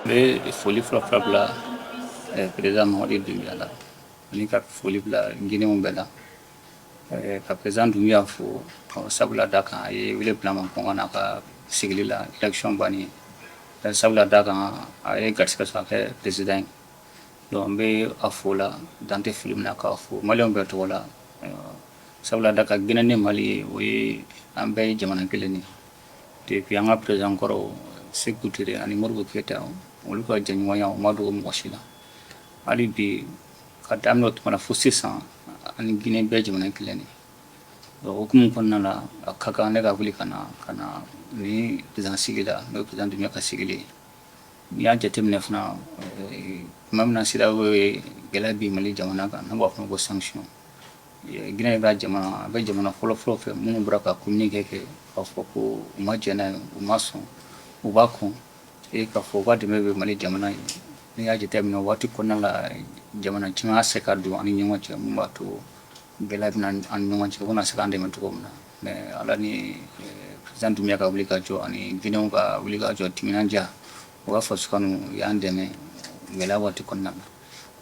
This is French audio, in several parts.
Le foli fɔlɔfɔlɔ bila président Mamadi Doumbouya la ani ka foli bila Guinéenw bɛɛ la ka président Doumbouya fo sabula da kan a ye wele bila ma ko n ka na ka sigili la élection banni sabula da kan a ye garisigɛ sɔrɔ a kɛ président ye donc n bɛ a fo la dan tɛ foli min na k'a fo maliyɛnw bɛɛ tɔgɔ la sabula da kan Guinée ni Mali o ye an bɛɛ ye jamana kelen de depuis an ka président kɔrɔw Sékou Touré ani Modibo Keïta olu ka jɛɲɔgɔnya o ma dogo mɔgɔ si la hali bi ka daminɛ o tuma na fo sisan ani Guinée bɛɛ jamana kelen de o hukumu kɔnɔna la a ka kan ne ka wuli ka na ni président sigi la n'o ye président Doumbouya ka sigili ye n'i y'a jateminɛ fana tuma min na CEDEAO ye gɛlɛya bi Mali jamana kan n'an b'a fɔ ko sanction Guinée bɛ jamana fɔlɔ-fɔlɔ fɛ minnu bɔra ka communiqué kɛ k'a fɔ ko u ma jɛn n'a ye u ma sɔn u b'a kɔn k'a fɔ u ka dɛmɛ bɛ Mali jamana ye n'i y'a jateminɛ waati kɔnɔna la jamana caman y'a se ka don ani ɲɔgɔn cɛ mun b'a to gɛlɛya bɛna ani ɲɔgɔn cɛ u kana se k'an dɛmɛ cogo min na mais Ala ni président Doumbouya ka wuli ka jɔ ani Guinéenw ka wuli ka jɔ timinandiya u ka faso kanu y'an dɛmɛ gɛlɛya waati kɔnɔna na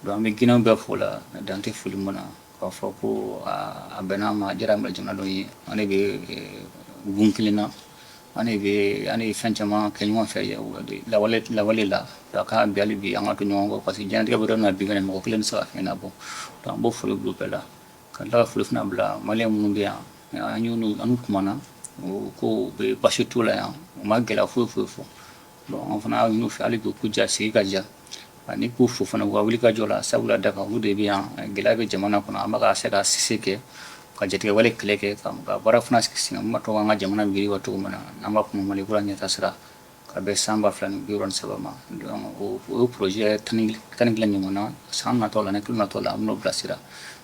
donc an bɛ Guinéenw bɛɛ fo la dan tɛ foli min na k'a fɔ ko a bɛnna ma a diyara Mali jamana dɔ ye an de bɛ gun kelen na an ye fɛn caman kɛ ɲɔgɔn fɛ lawale la a ka bi hali bi an ka to ɲɔgɔn kɔ parce que diɲɛlatigɛ bɛ yɔrɔ min na bi mɔgɔ kelen tɛ se ka fɛn labɔ donc an b'o foli bila u bɛɛ la ka tila ka foli fana bila maliyɛn minnu bɛ yan an kumana ko bɛ basi t'u la yan u ma gɛlɛya foyi foyi fɔ donc an fana y'a ɲini u fɛ hali bi u k'u ja sigi ka ja ani k'u fo fana u ka wuli ka jɔ la sabula da kan olu de bɛ yan gɛlɛya bɛ jamana kɔnɔ an bɛ ka se ka sise kɛ ka jatigɛ wale kɛlɛ kɛ ka baara fana sigi an b'a to an ka jamana miiri wa cogo min na n'an b'a fɔ Mali kura ɲɛtasira ka bɛn san 2023 ma donc o ye projet 11 ɲɔgɔn na san natɔ la ni kilo natɔ la an bɛn'o bilasira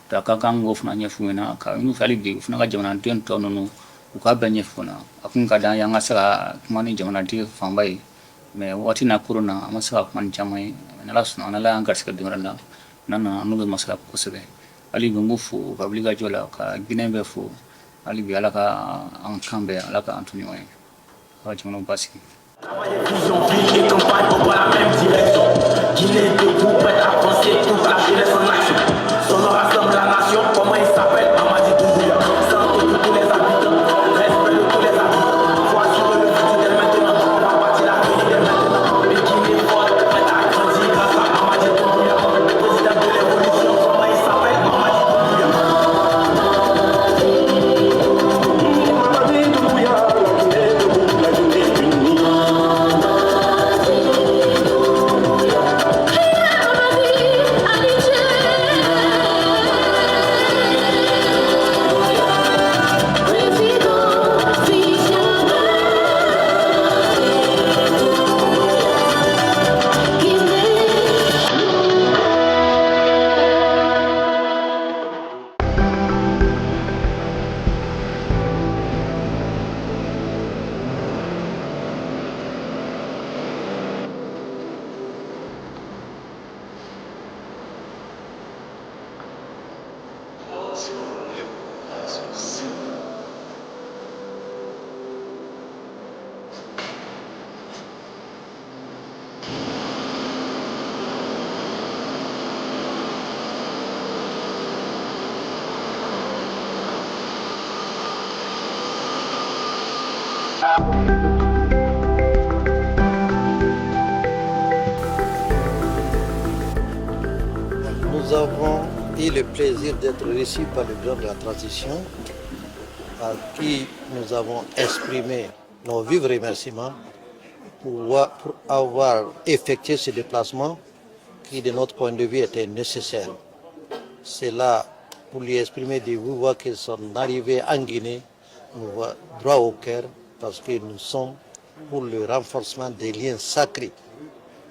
donc a ka kan k'o fana ɲɛf'u ɲɛna ka ɲini u fɛ hali bi u fana ka jamanaden tɔ ninnu u k'a bɛɛ ɲɛf'u ɲɛna a kun ka d'an ye an ka se ka kuma ni jamanatigi fanba ye mais waati n'a koron na an ma se ka kuma ni caman ye n'Ala sɔnna n'Ala y'an garisigɛ don wɛrɛ la n'an nana n'u bɛ masala kosɛbɛ hali bi n b'u fo ka wuli ka jɔ la ka Guinée bɛɛ fo hali bi Ala ka an kan bɛɛ Ala ka an to ɲɔgɔn ye ka jamanaw basigi. Vision, ville et campagne, on va la même direction. Guinée debout, prête à avancer, toute la jeunesse en action. Son nom rassemble la nation, comment il s'appelle? Mamadi Doumbouya. Santé de tous les habitants, respect de tous les habitants. Voici le futur dès maintenant, on va bâtir la vie dès maintenant. Les Guinéens fortes, prête à grandir grâce à Mamadi Doumbouya. Président de l'évolution, comment il s'appelle? Mamadi Doumbouya. Mamadi Doumbouya, Guinée debout, la Guinée unie. Nous avons eu le plaisir d'être reçus par le bureau de la transition, à qui nous avons exprimé nos vifs remerciements pour avoir effectué ce déplacement qui, de notre point de vue, était nécessaire. C'est là pour lui exprimer de vive voix que son arrivée en Guinée nous va droit au cœur parce que nous sommes pour le renforcement des liens sacrés,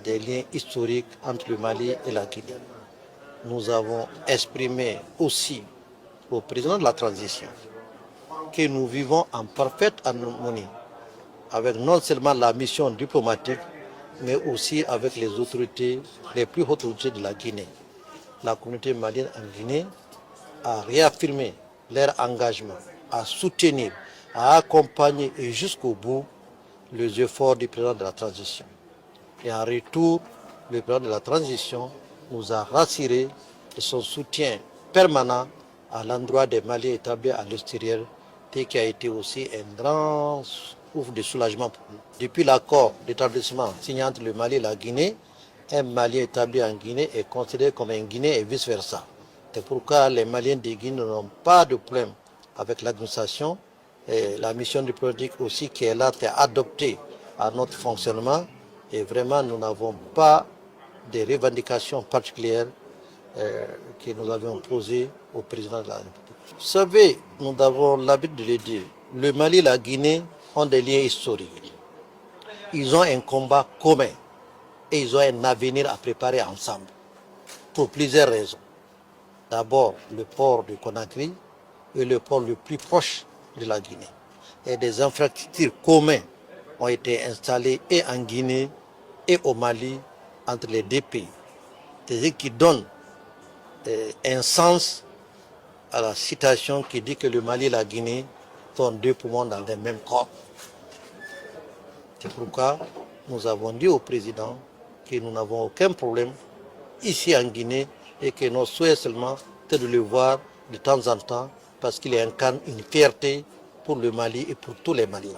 des liens historiques entre le Mali et la Guinée. Nous avons exprimé aussi au président de la transition que nous vivons en parfaite harmonie avec non seulement la mission diplomatique, mais aussi avec les autorités, les plus hautes autorités de la Guinée. La communauté malienne en Guinée a réaffirmé leur engagement à soutenir, à accompagner et jusqu'au bout les efforts du président de la transition. Et en retour, le président de la transition nous a rassuré de son soutien permanent à l'endroit des Maliens établis à l'extérieur, qui a été aussi un grand ouf de soulagement pour nous. Depuis l'accord d'établissement signé entre le Mali et la Guinée, un Malien établi en Guinée est considéré comme un Guinéen et vice-versa. C'est pourquoi les Maliens de Guinée n'ont pas de problème avec l'administration. Et la mission diplomatique aussi qui est là, est adoptée à notre fonctionnement. Et vraiment, nous n'avons pas de revendications particulières que nous avions posées au président de la République. Vous savez, nous avons l'habitude de le dire, le Mali et la Guinée ont des liens historiques. Ils ont un combat commun et ils ont un avenir à préparer ensemble pour plusieurs raisons. D'abord, le port de Conakry est le port le plus proche de la Guinée. Et des infrastructures communes ont été installées et en Guinée et au Mali entre les deux pays. C'est-à-dire qui donnent un sens à la citation qui dit que le Mali et la Guinée sont deux poumons dans le même corps. C'est pourquoi nous avons dit au président que nous n'avons aucun problème ici en Guinée et que notre souhait seulement c'est de le voir de temps en temps parce qu'il incarne une fierté pour le Mali et pour tous les Maliens.